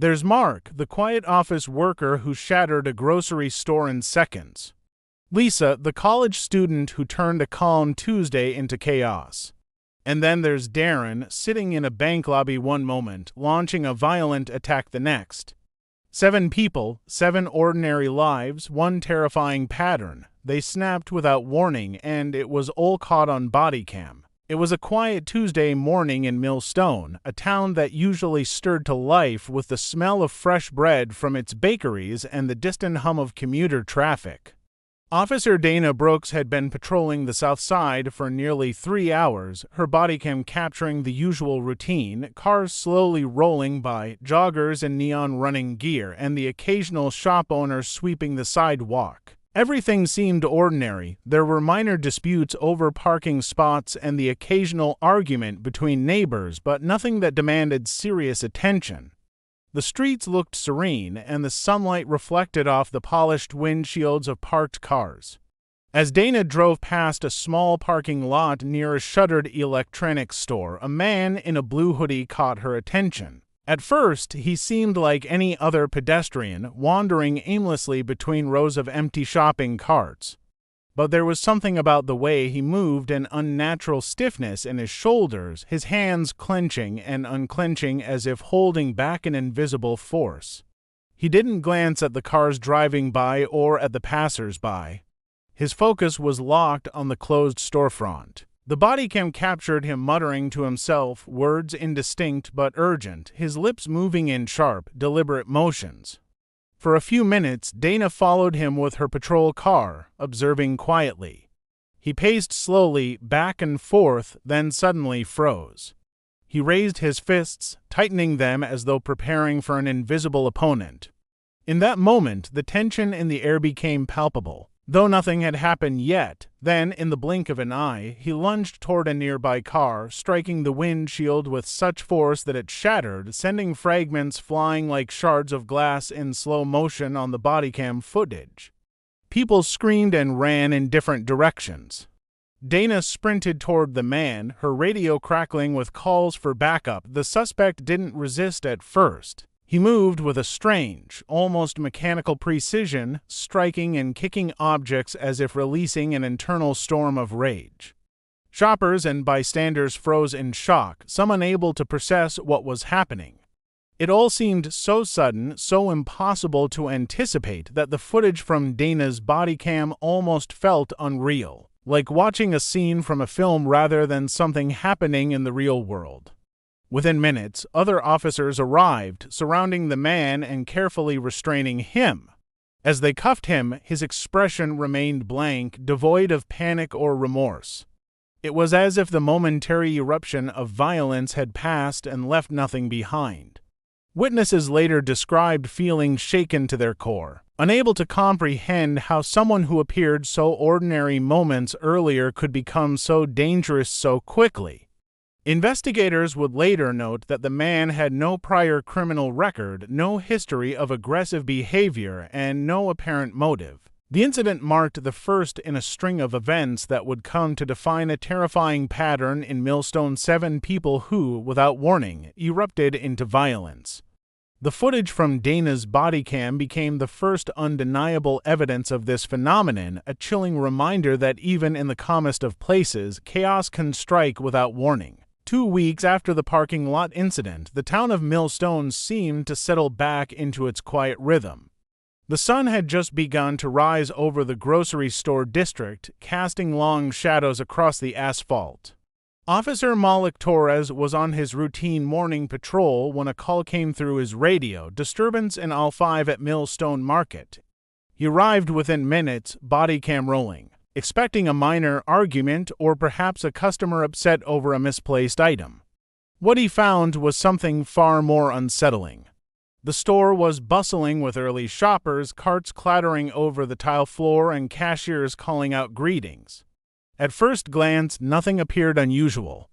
There's Mark, the quiet office worker who shattered a grocery store in seconds. Lisa, the college student who turned a calm Tuesday into chaos. And then there's Darren, sitting in a bank lobby one moment, launching a violent attack the next. 7 people, 7 ordinary lives, one terrifying pattern. They snapped without warning, and it was all caught on Bodycam. It was a quiet Tuesday morning in Millstone, a town that usually stirred to life with the smell of fresh bread from its bakeries and the distant hum of commuter traffic. Officer Dana Brooks had been patrolling the south side for nearly 3 hours, her bodycam capturing the usual routine, cars slowly rolling by, joggers in neon running gear, and the occasional shop owner sweeping the sidewalk. Everything seemed ordinary. There were minor disputes over parking spots and the occasional argument between neighbors, but nothing that demanded serious attention. The streets looked serene, and the sunlight reflected off the polished windshields of parked cars. As Dana drove past a small parking lot near a shuttered electronics store, a man in a blue hoodie caught her attention. At first, he seemed like any other pedestrian, wandering aimlessly between rows of empty shopping carts. But there was something about the way he moved, an unnatural stiffness in his shoulders, his hands clenching and unclenching as if holding back an invisible force. He didn't glance at the cars driving by or at the passers-by. His focus was locked on the closed storefront. The bodycam captured him muttering to himself, words indistinct but urgent, his lips moving in sharp, deliberate motions. For a few minutes, Dana followed him with her patrol car, observing quietly. He paced slowly, back and forth, then suddenly froze. He raised his fists, tightening them as though preparing for an invisible opponent. In that moment, the tension in the air became palpable. Though nothing had happened yet, then, in the blink of an eye, he lunged toward a nearby car, striking the windshield with such force that it shattered, sending fragments flying like shards of glass in slow motion on the bodycam footage. People screamed and ran in different directions. Dana sprinted toward the man, her radio crackling with calls for backup. The suspect didn't resist at first. He moved with a strange, almost mechanical precision, striking and kicking objects as if releasing an internal storm of rage. Shoppers and bystanders froze in shock, some unable to process what was happening. It all seemed so sudden, so impossible to anticipate that the footage from Dana's bodycam almost felt unreal, like watching a scene from a film rather than something happening in the real world. Within minutes, other officers arrived, surrounding the man and carefully restraining him. As they cuffed him, his expression remained blank, devoid of panic or remorse. It was as if the momentary eruption of violence had passed and left nothing behind. Witnesses later described feeling shaken to their core, unable to comprehend how someone who appeared so ordinary moments earlier could become so dangerous so quickly. Investigators would later note that the man had no prior criminal record, no history of aggressive behavior, and no apparent motive. The incident marked the first in a string of events that would come to define a terrifying pattern in Millstone. 7 people who, without warning, erupted into violence. The footage from Dana's bodycam became the first undeniable evidence of this phenomenon, a chilling reminder that even in the calmest of places, chaos can strike without warning. 2 weeks after the parking lot incident, the town of Millstone seemed to settle back into its quiet rhythm. The sun had just begun to rise over the grocery store district, casting long shadows across the asphalt. Officer Malik Torres was on his routine morning patrol when a call came through his radio, disturbance in aisle 5 at Millstone Market. He arrived within minutes, bodycam rolling, expecting a minor argument or perhaps a customer upset over a misplaced item. What he found was something far more unsettling. The store was bustling with early shoppers, carts clattering over the tile floor and cashiers calling out greetings. At first glance, nothing appeared unusual.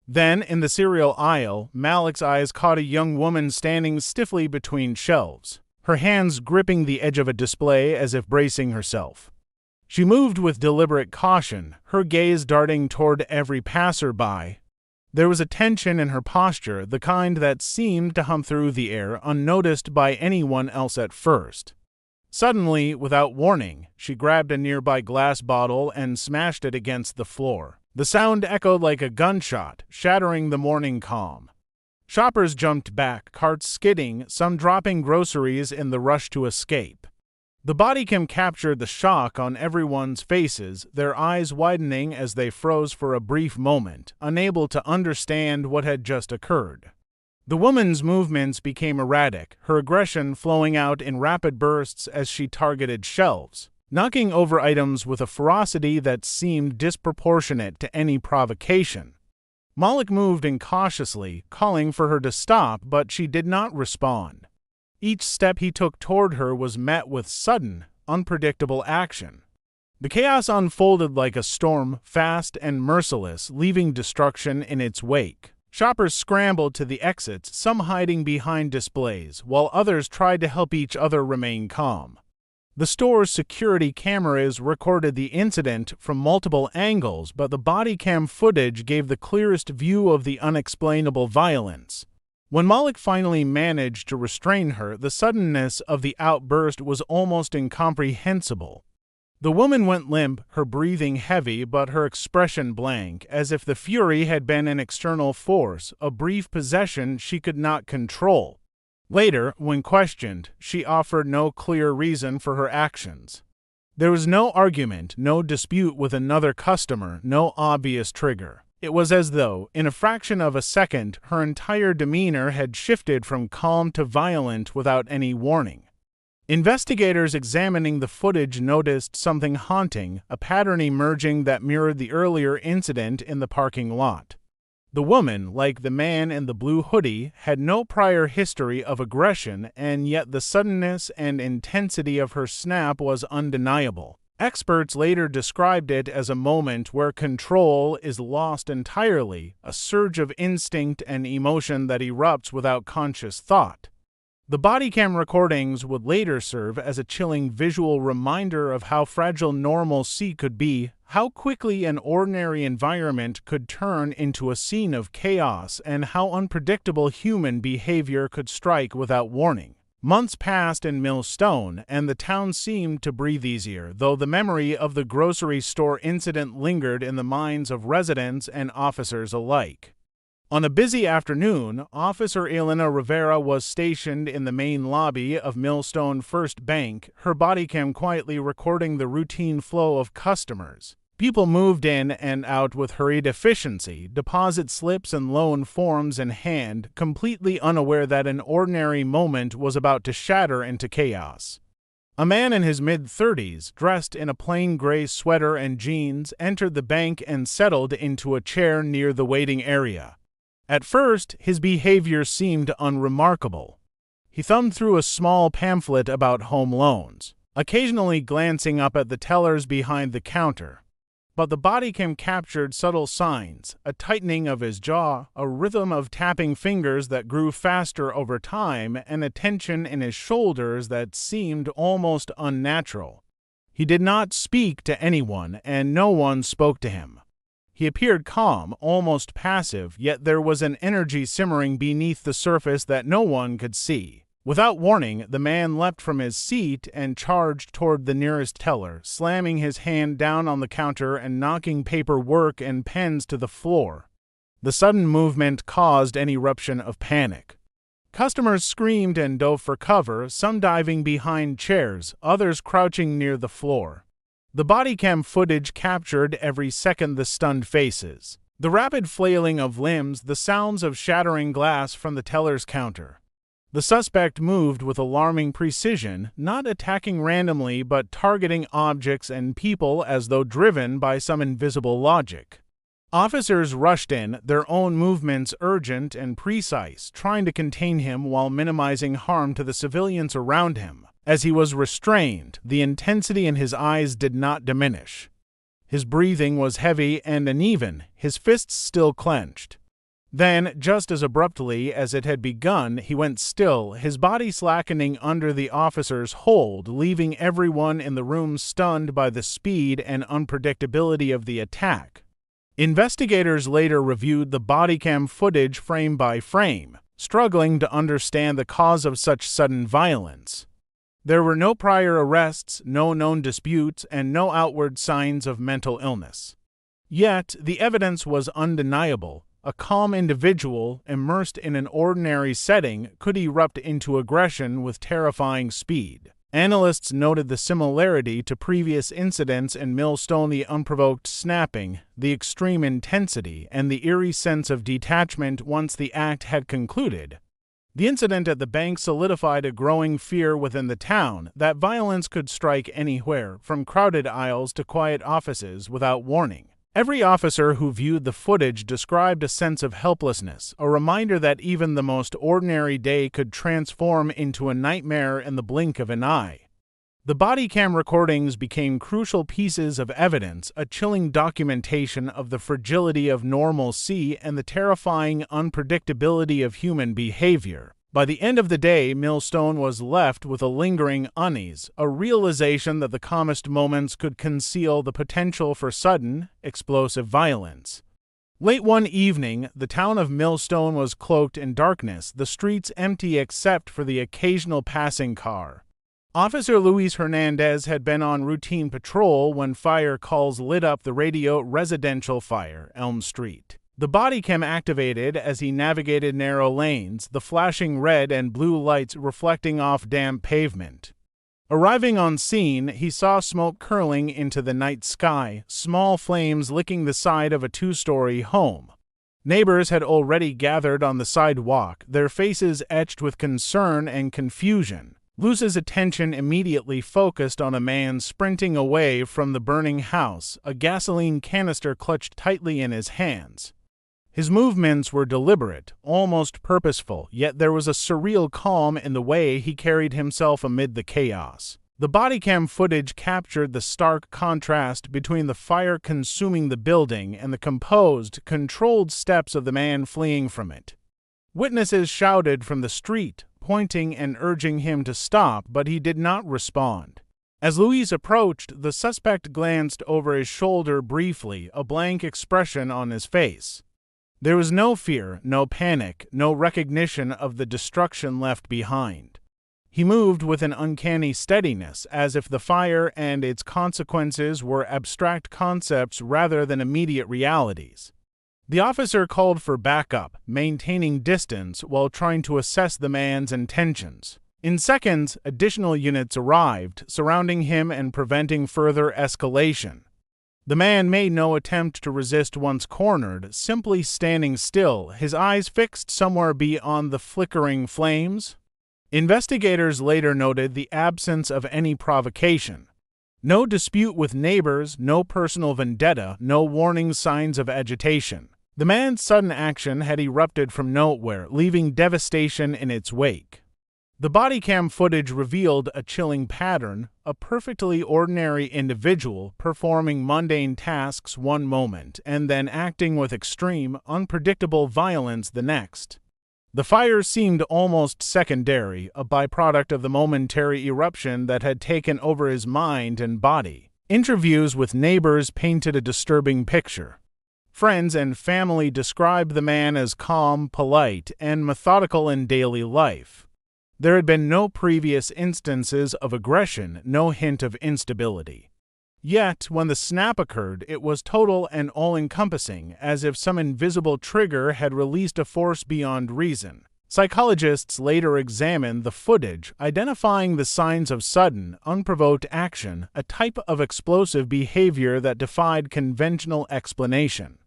Then, in the cereal aisle, Malik's eyes caught a young woman standing stiffly between shelves, her hands gripping the edge of a display as if bracing herself. She moved with deliberate caution, her gaze darting toward every passerby. There was a tension in her posture, the kind that seemed to hum through the air unnoticed by anyone else at first. Suddenly, without warning, she grabbed a nearby glass bottle and smashed it against the floor. The sound echoed like a gunshot, shattering the morning calm. Shoppers jumped back, carts skidding, some dropping groceries in the rush to escape. The bodycam captured the shock on everyone's faces, their eyes widening as they froze for a brief moment, unable to understand what had just occurred. The woman's movements became erratic, her aggression flowing out in rapid bursts as she targeted shelves, knocking over items with a ferocity that seemed disproportionate to any provocation. Malik moved incautiously, calling for her to stop, but she did not respond. Each step he took toward her was met with sudden, unpredictable action. The chaos unfolded like a storm, fast and merciless, leaving destruction in its wake. Shoppers scrambled to the exits, some hiding behind displays, while others tried to help each other remain calm. The store's security cameras recorded the incident from multiple angles, but the bodycam footage gave the clearest view of the unexplainable violence. When Malik finally managed to restrain her, the suddenness of the outburst was almost incomprehensible. The woman went limp, her breathing heavy but her expression blank, as if the fury had been an external force, a brief possession she could not control. Later, when questioned, she offered no clear reason for her actions. There was no argument, no dispute with another customer, no obvious trigger. It was as though, in a fraction of a second, her entire demeanor had shifted from calm to violent without any warning. Investigators examining the footage noticed something haunting, a pattern emerging that mirrored the earlier incident in the parking lot. The woman, like the man in the blue hoodie, had no prior history of aggression, and yet the suddenness and intensity of her snap was undeniable. Experts later described it as a moment where control is lost entirely, a surge of instinct and emotion that erupts without conscious thought. The bodycam recordings would later serve as a chilling visual reminder of how fragile normalcy could be, how quickly an ordinary environment could turn into a scene of chaos, and how unpredictable human behavior could strike without warning. Months passed in Millstone, and the town seemed to breathe easier, though the memory of the grocery store incident lingered in the minds of residents and officers alike. On a busy afternoon, Officer Elena Rivera was stationed in the main lobby of Millstone First Bank, her bodycam quietly recording the routine flow of customers. People moved in and out with hurried efficiency, deposit slips and loan forms in hand, completely unaware that an ordinary moment was about to shatter into chaos. A man in his mid-30s, dressed in a plain gray sweater and jeans, entered the bank and settled into a chair near the waiting area. At first, his behavior seemed unremarkable. He thumbed through a small pamphlet about home loans, occasionally glancing up at the tellers behind the counter. But the bodycam captured subtle signs, a tightening of his jaw, a rhythm of tapping fingers that grew faster over time, and a tension in his shoulders that seemed almost unnatural. He did not speak to anyone, and no one spoke to him. He appeared calm, almost passive, yet there was an energy simmering beneath the surface that no one could see. Without warning, the man leapt from his seat and charged toward the nearest teller, slamming his hand down on the counter and knocking paperwork and pens to the floor. The sudden movement caused an eruption of panic. Customers screamed and dove for cover, some diving behind chairs, others crouching near the floor. The bodycam footage captured every second the stunned faces, the rapid flailing of limbs, the sounds of shattering glass from the teller's counter. The suspect moved with alarming precision, not attacking randomly but targeting objects and people as though driven by some invisible logic. Officers rushed in, their own movements urgent and precise, trying to contain him while minimizing harm to the civilians around him. As he was restrained, the intensity in his eyes did not diminish. His breathing was heavy and uneven, his fists still clenched. Then, just as abruptly as it had begun, he went still, his body slackening under the officer's hold, leaving everyone in the room stunned by the speed and unpredictability of the attack. Investigators later reviewed the bodycam footage frame by frame, struggling to understand the cause of such sudden violence. There were no prior arrests, no known disputes, and no outward signs of mental illness. Yet, the evidence was undeniable. A calm individual, immersed in an ordinary setting, could erupt into aggression with terrifying speed. Analysts noted the similarity to previous incidents in Millstone: the unprovoked snapping, the extreme intensity, and the eerie sense of detachment once the act had concluded. The incident at the bank solidified a growing fear within the town that violence could strike anywhere, from crowded aisles to quiet offices, without warning. Every officer who viewed the footage described a sense of helplessness, a reminder that even the most ordinary day could transform into a nightmare in the blink of an eye. The bodycam recordings became crucial pieces of evidence, a chilling documentation of the fragility of normalcy and the terrifying unpredictability of human behavior. By the end of the day, Millstone was left with a lingering unease, a realization that the calmest moments could conceal the potential for sudden, explosive violence. Late one evening, the town of Millstone was cloaked in darkness, the streets empty except for the occasional passing car. Officer Luis Hernandez had been on routine patrol when fire calls lit up the radio residential fire, Elm Street. The bodycam activated as he navigated narrow lanes, the flashing red and blue lights reflecting off damp pavement. Arriving on scene, he saw smoke curling into the night sky, small flames licking the side of a two-story home. Neighbors had already gathered on the sidewalk, their faces etched with concern and confusion. Luz's attention immediately focused on a man sprinting away from the burning house, a gasoline canister clutched tightly in his hands. His movements were deliberate, almost purposeful, yet there was a surreal calm in the way he carried himself amid the chaos. The bodycam footage captured the stark contrast between the fire consuming the building and the composed, controlled steps of the man fleeing from it. Witnesses shouted from the street, pointing and urging him to stop, but he did not respond. As Luis approached, the suspect glanced over his shoulder briefly, a blank expression on his face. There was no fear, no panic, no recognition of the destruction left behind. He moved with an uncanny steadiness, as if the fire and its consequences were abstract concepts rather than immediate realities. The officer called for backup, maintaining distance while trying to assess the man's intentions. In seconds, additional units arrived, surrounding him and preventing further escalation. The man made no attempt to resist once cornered, simply standing still, his eyes fixed somewhere beyond the flickering flames. Investigators later noted the absence of any provocation. No dispute with neighbors, no personal vendetta, no warning signs of agitation. The man's sudden action had erupted from nowhere, leaving devastation in its wake. The bodycam footage revealed a chilling pattern, a perfectly ordinary individual performing mundane tasks one moment and then acting with extreme, unpredictable violence the next. The fire seemed almost secondary, a byproduct of the momentary eruption that had taken over his mind and body. Interviews with neighbors painted a disturbing picture. Friends and family described the man as calm, polite, and methodical in daily life. There had been no previous instances of aggression, no hint of instability. Yet, when the snap occurred, it was total and all-encompassing, as if some invisible trigger had released a force beyond reason. Psychologists later examined the footage, identifying the signs of sudden, unprovoked action, a type of explosive behavior that defied conventional explanation.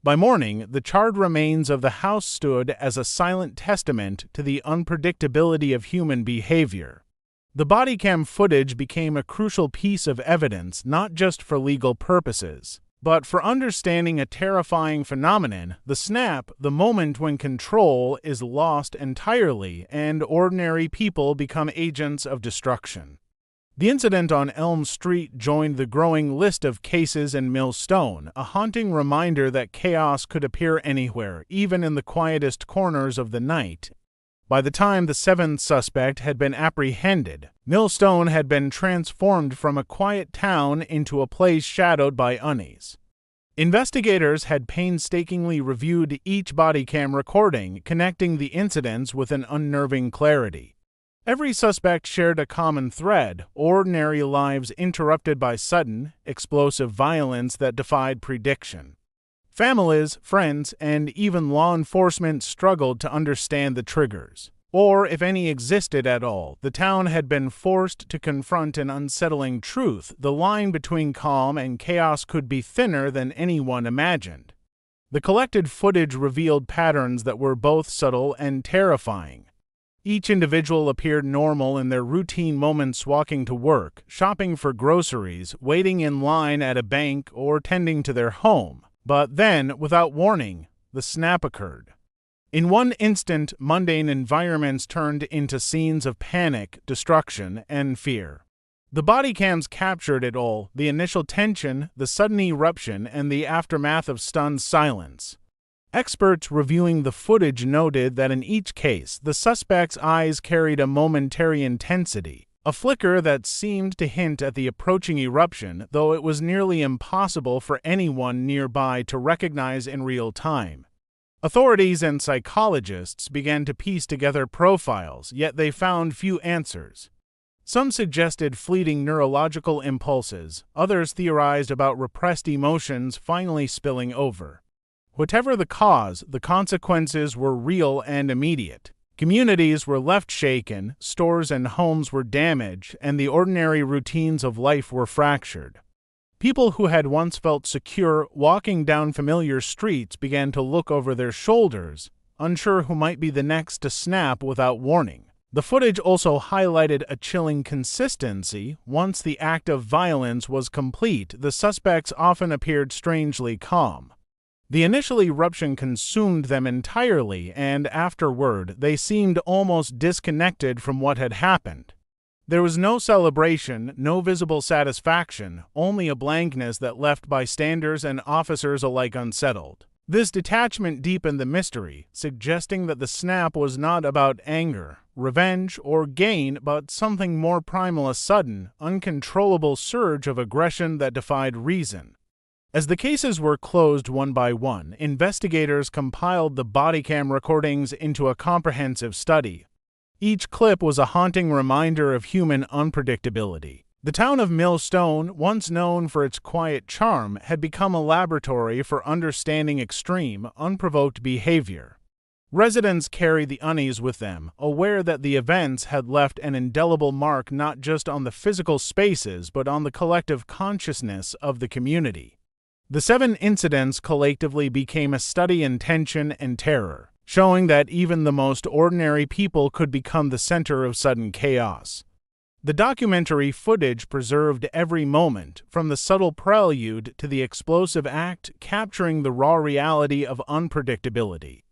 By morning, the charred remains of the house stood as a silent testament to the unpredictability of human behavior. The bodycam footage became a crucial piece of evidence not just for legal purposes, but for understanding a terrifying phenomenon, the snap, the moment when control is lost entirely and ordinary people become agents of destruction. The incident on Elm Street joined the growing list of cases in Millstone, a haunting reminder that chaos could appear anywhere, even in the quietest corners of the night. By the time the seventh suspect had been apprehended, Millstone had been transformed from a quiet town into a place shadowed by unease. Investigators had painstakingly reviewed each bodycam recording, connecting the incidents with an unnerving clarity. Every suspect shared a common thread: ordinary lives interrupted by sudden, explosive violence that defied prediction. Families, friends, and even law enforcement struggled to understand the triggers, or if any existed at all. The town had been forced to confront an unsettling truth: the line between calm and chaos could be thinner than anyone imagined. The collected footage revealed patterns that were both subtle and terrifying. Each individual appeared normal in their routine moments: walking to work, shopping for groceries, waiting in line at a bank, or tending to their home. But then, without warning, the snap occurred. In one instant, mundane environments turned into scenes of panic, destruction, and fear. The bodycams captured it all: the initial tension, the sudden eruption, and the aftermath of stunned silence. Experts reviewing the footage noted that in each case, the suspect's eyes carried a momentary intensity, a flicker that seemed to hint at the approaching eruption, though it was nearly impossible for anyone nearby to recognize in real time. Authorities and psychologists began to piece together profiles, yet they found few answers. Some suggested fleeting neurological impulses, others theorized about repressed emotions finally spilling over. Whatever the cause, the consequences were real and immediate. Communities were left shaken, stores and homes were damaged, and the ordinary routines of life were fractured. People who had once felt secure walking down familiar streets began to look over their shoulders, unsure who might be the next to snap without warning. The footage also highlighted a chilling consistency: once the act of violence was complete, the suspects often appeared strangely calm. The initial eruption consumed them entirely, and afterward they seemed almost disconnected from what had happened. There was no celebration, no visible satisfaction, only a blankness that left bystanders and officers alike unsettled. This detachment deepened the mystery, suggesting that the snap was not about anger, revenge, or gain, but something more primal: a sudden, uncontrollable surge of aggression that defied reason. As the cases were closed one by one, investigators compiled the bodycam recordings into a comprehensive study. Each clip was a haunting reminder of human unpredictability. The town of Millstone, once known for its quiet charm, had become a laboratory for understanding extreme, unprovoked behavior. Residents carried the unease with them, aware that the events had left an indelible mark not just on the physical spaces but on the collective consciousness of the community. The 7 incidents collectively became a study in tension and terror, showing that even the most ordinary people could become the center of sudden chaos. The documentary footage preserved every moment, from the subtle prelude to the explosive act, capturing the raw reality of unpredictability.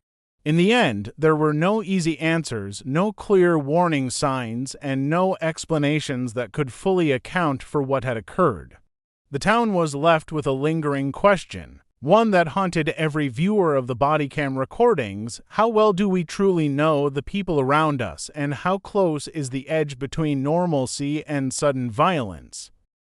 In the end, there were no easy answers, no clear warning signs, and no explanations that could fully account for what had occurred. The town was left with a lingering question, one that haunted every viewer of the bodycam recordings: how well do we truly know the people around us, and how close is the edge between normalcy and sudden violence?